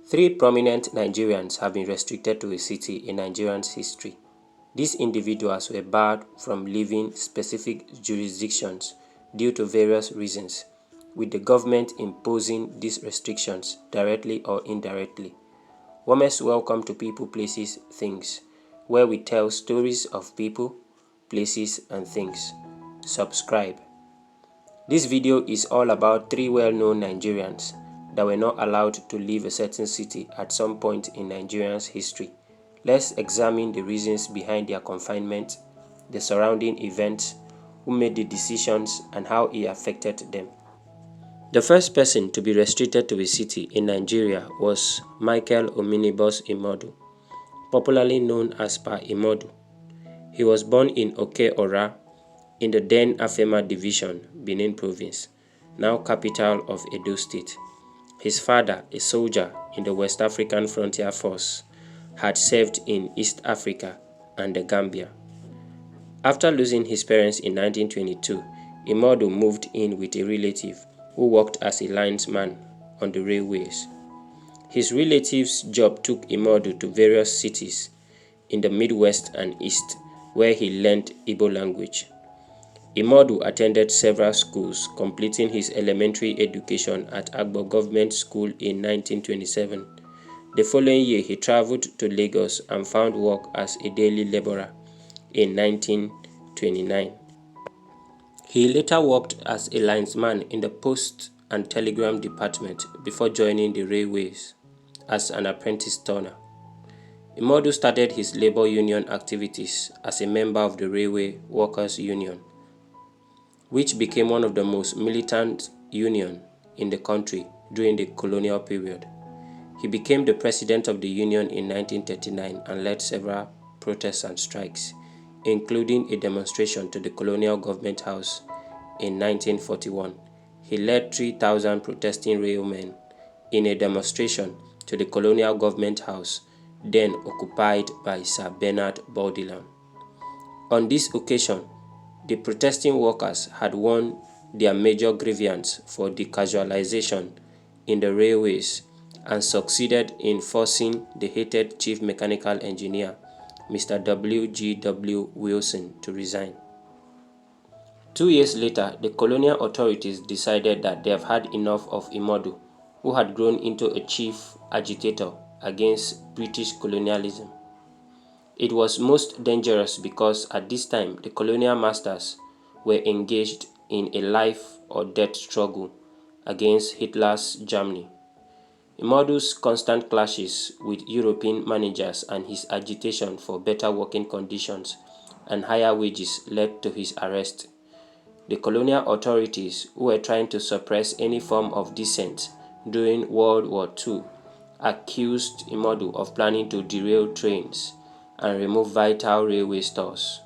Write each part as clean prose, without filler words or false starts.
Three prominent Nigerians have been restricted to a city in Nigerian's history. These individuals were barred from leaving specific jurisdictions due to various reasons, with the government imposing these restrictions directly or indirectly. Warmest welcome to People, Places, Things, where we tell stories of people, places, and things. Subscribe. This video is all about three well-known Nigerians that were not allowed to leave a certain city at some point in Nigeria's history. Let's examine the reasons behind their confinement, the surrounding events, who made the decisions, and how it affected them. The first person to be restricted to a city in Nigeria was Michael Omnibus Imoudu, popularly known as Pa Imoudu. He was born in Oke-Ora, in the then Afema Division, Benin Province, now capital of Edo State. His father, a soldier in the West African Frontier Force, had served in East Africa and the Gambia. After losing his parents in 1922, Imoudu moved in with a relative who worked as a linesman on the railways. His relative's job took Imoudu to various cities in the Midwest and East, where he learned Igbo language. Imoudu attended several schools, completing his elementary education at Agbo Government School in 1927. The following year, he traveled to Lagos and found work as a daily laborer in 1929. He later worked as a linesman in the Post and Telegram Department before joining the railways as an apprentice turner. Imoudu started his labor union activities as a member of the Railway Workers' Union, which became one of the most militant unions in the country during the colonial period. He became the president of the union in 1939 and led several protests and strikes, including a demonstration to the colonial government house in 1941. He led 3,000 protesting railmen in a demonstration to the colonial government house, then occupied by Sir Bernard Baudilan. On this occasion, the protesting workers had won their major grievance for decasualization in the railways and succeeded in forcing the hated chief mechanical engineer, Mr. W.G.W. Wilson, to resign. 2 years later, the colonial authorities decided that they have had enough of Imoudu, who had grown into a chief agitator against British colonialism. It was most dangerous because at this time the colonial masters were engaged in a life or death struggle against Hitler's Germany. Imoudu's constant clashes with European managers and his agitation for better working conditions and higher wages led to his arrest. The colonial authorities, who were trying to suppress any form of dissent during World War II, accused Imoudu of planning to derail trains and remove vital railway stores.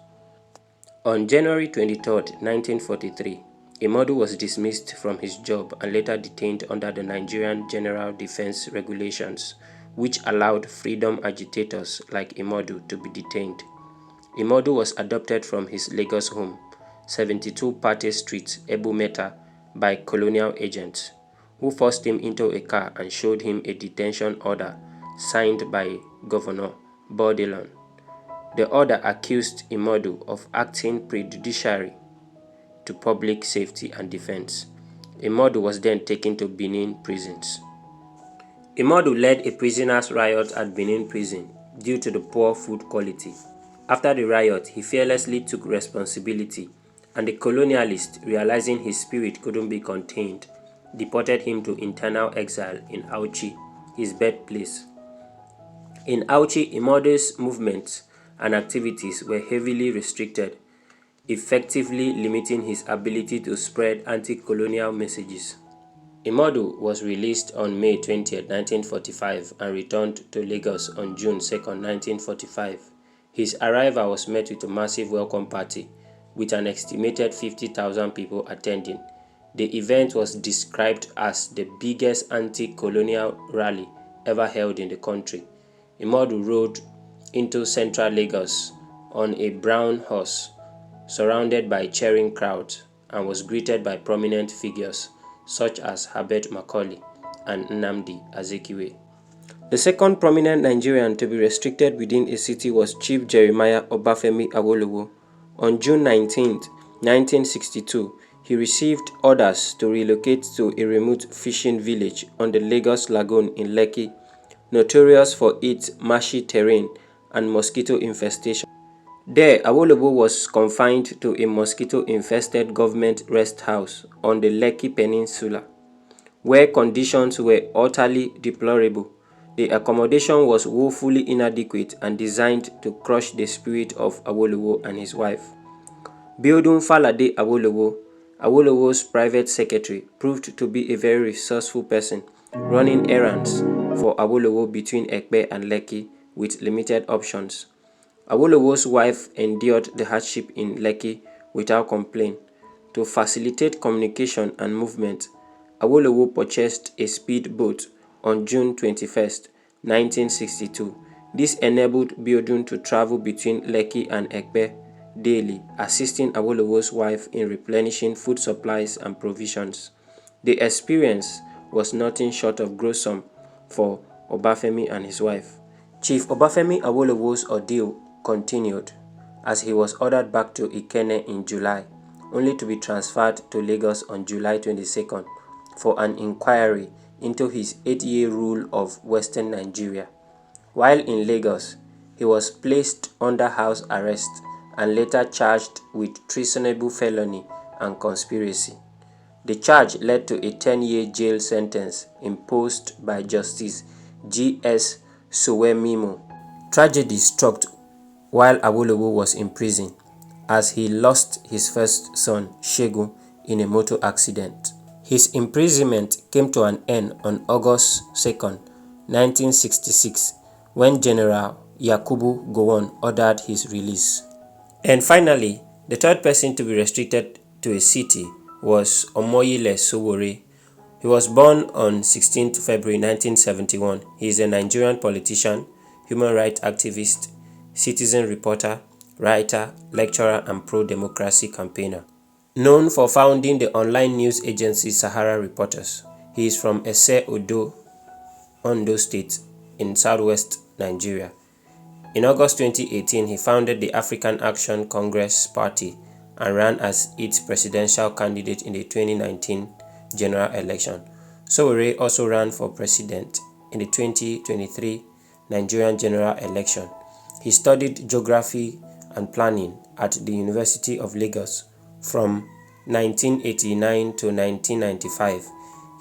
On January 23, 1943, Imoudu was dismissed from his job and later detained under the Nigerian General Defense Regulations, which allowed freedom agitators like Imoudu to be detained. Imoudu was adopted from his Lagos home, 72 Pate Street, Ebumeta, by colonial agents, who forced him into a car and showed him a detention order signed by Governor Baudilan. The order accused Imoudu of acting prejudicially to public safety and defense. Imoudu was then taken to Benin prisons. Imoudu led a prisoners' riot at Benin prison due to the poor food quality. After the riot, he fearlessly took responsibility, and the colonialists, realizing his spirit couldn't be contained, deported him to internal exile in Auchi, his birthplace. In Auchi, Imoudu's movements and activities were heavily restricted, effectively limiting his ability to spread anti-colonial messages. Imoudu was released on May 20, 1945 and returned to Lagos on June 2, 1945. His arrival was met with a massive welcome party, with an estimated 50,000 people attending. The event was described as the biggest anti-colonial rally ever held in the country. Imoudu rode into central Lagos on a brown horse, surrounded by cheering crowds, and was greeted by prominent figures such as Herbert Macaulay and Nnamdi Azikiwe. The second prominent Nigerian to be restricted within a city was Chief Jeremiah Obafemi Awolowo. On June 19, 1962, he received orders to relocate to a remote fishing village on the Lagos Lagoon in Lekki, notorious for its marshy terrain and mosquito infestation. There, Awolowo was confined to a mosquito-infested government rest house on the Lekki Peninsula, where conditions were utterly deplorable. The accommodation was woefully inadequate and designed to crush the spirit of Awolowo and his wife. Biodun Falade Awolowo, Awolowo's private secretary, proved to be a very resourceful person, running errands for Awolowo between Ekpe and Lekki with limited options. Awolowo's wife endured the hardship in Lekki without complaint. To facilitate communication and movement, Awolowo purchased a speedboat on June 21, 1962. This enabled Biodun to travel between Lekki and Ekpe daily, assisting Awolowo's wife in replenishing food supplies and provisions. The experience was nothing short of gruesome for Obafemi and his wife. Chief Obafemi Awolowo's ordeal continued as he was ordered back to Ikenne in July, only to be transferred to Lagos on July 22nd for an inquiry into his 8-year rule of Western Nigeria. While in Lagos, he was placed under house arrest and later charged with treasonable felony and conspiracy. The charge led to a 10-year jail sentence imposed by Justice G.S. Sowore. Tragedy struck while Awolowo was in prison, as he lost his first son, Segun, in a motor accident. His imprisonment came to an end on August 2, 1966, when General Yakubu Gowon ordered his release. And finally, the third person to be restricted to a city was Omoyele Sowore. He was born on 16 February 1971. He is a Nigerian politician, human rights activist, citizen reporter, writer, lecturer, and pro-democracy campaigner. Known for founding the online news agency Sahara Reporters, he is from Ese Odo, Ondo State in southwest Nigeria. In August 2018, he founded the African Action Congress Party and ran as its presidential candidate in the 2019 general election. Sowore also ran for president in the 2023 Nigerian general election. He studied geography and planning at the University of Lagos from 1989 to 1995.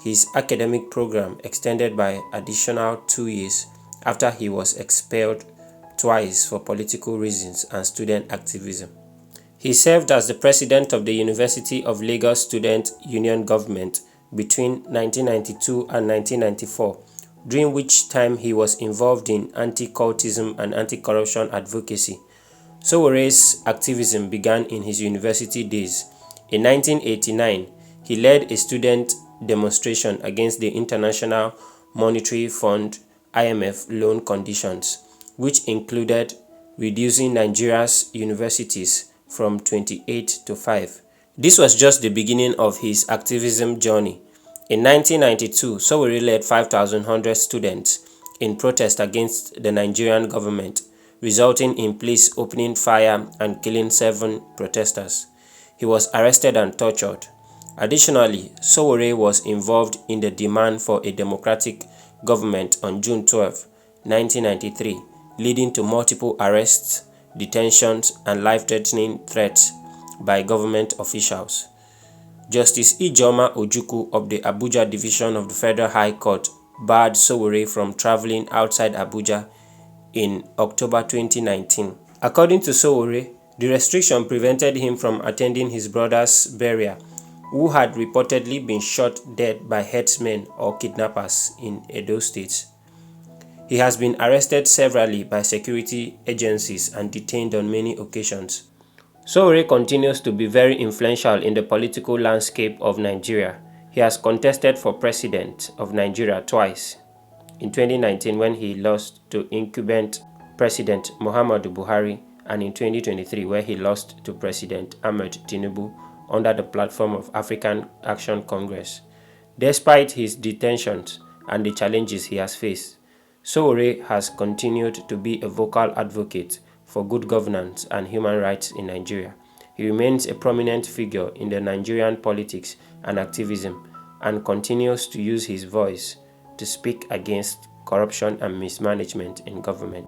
His academic program extended by additional 2 years after he was expelled twice for political reasons and student activism. He served as the president of the University of Lagos Student Union Government between 1992 and 1994, during which time he was involved in anti-cultism and anti-corruption advocacy. Sowore's activism began in his university days. In 1989, he led a student demonstration against the International Monetary Fund (IMF) loan conditions, which included reducing Nigeria's universities from 28 to 5. This was just the beginning of his activism journey. In 1992, Sowore led 5,100 students in protest against the Nigerian government, resulting in police opening fire and killing 7 protesters. He was arrested and tortured. Additionally, Sowore was involved in the demand for a democratic government on June 12, 1993, leading to multiple arrests, detentions, and life-threatening threats by government officials. Justice Ijeoma Ojukwu of the Abuja Division of the Federal High Court barred Sowore from traveling outside Abuja in October 2019. According to Sowore, the restriction prevented him from attending his brother's burial, who had reportedly been shot dead by herdsmen or kidnappers in Edo State. He has been arrested severally by security agencies and detained on many occasions. Sowore continues to be very influential in the political landscape of Nigeria. He has contested for president of Nigeria twice. In 2019, when he lost to incumbent President Muhammadu Buhari, and in 2023, where he lost to President Ahmed Tinubu under the platform of African Action Congress. Despite his detentions and the challenges he has faced, Sowore has continued to be a vocal advocate for good governance and human rights in Nigeria. He remains a prominent figure in the Nigerian politics and activism and continues to use his voice to speak against corruption and mismanagement in government.